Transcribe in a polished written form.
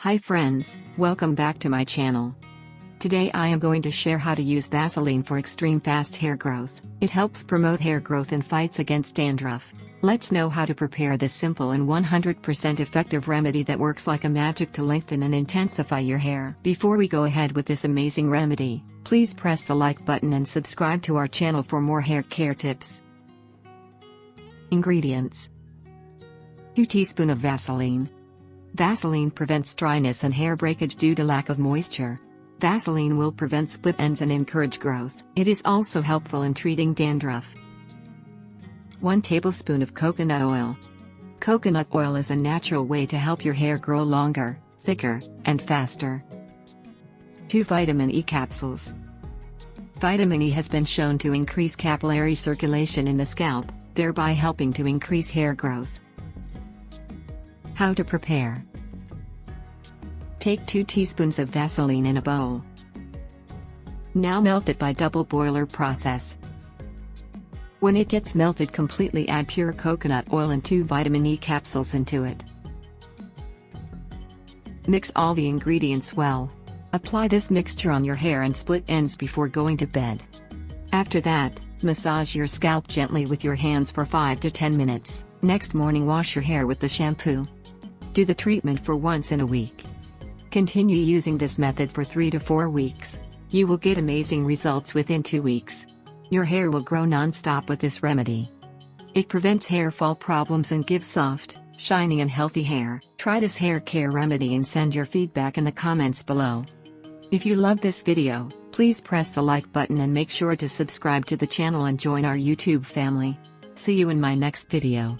Hi friends, welcome back to my channel. Today I am going to share how to use Vaseline for extreme fast hair growth. It helps promote hair growth and fights against dandruff. Let's know how to prepare this simple and 100% effective remedy that works like a magic to lengthen and intensify your hair. Before we go ahead with this amazing remedy, please press the like button and subscribe to our channel for more hair care tips. Ingredients: 2 teaspoons of Vaseline. Vaseline prevents dryness and hair breakage due to lack of moisture. Vaseline will prevent split ends and encourage growth. It is also helpful in treating dandruff. 1 tablespoon of coconut oil. Coconut oil is a natural way to help your hair grow longer, thicker, and faster. 2 vitamin E capsules. Vitamin E has been shown to increase capillary circulation in the scalp, thereby helping to increase hair growth. How to prepare: take 2 teaspoons of Vaseline in a bowl. Now melt it by double boiler process. When it gets melted completely, add pure coconut oil and 2 vitamin E capsules into it. Mix all the ingredients well. Apply this mixture on your hair and split ends before going to bed. After that, massage your scalp gently with your hands for 5 to 10 minutes. Next morning, wash your hair with the shampoo. Do the treatment for once in a week. Continue using this method for 3 to 4 weeks. You will get amazing results within 2 weeks. Your hair will grow non-stop with this remedy. It prevents hair fall problems and gives soft, shining and healthy hair. Try this hair care remedy and send your feedback in the comments below. If you love this video, please press the like button and make sure to subscribe to the channel and join our YouTube family. See you in my next video.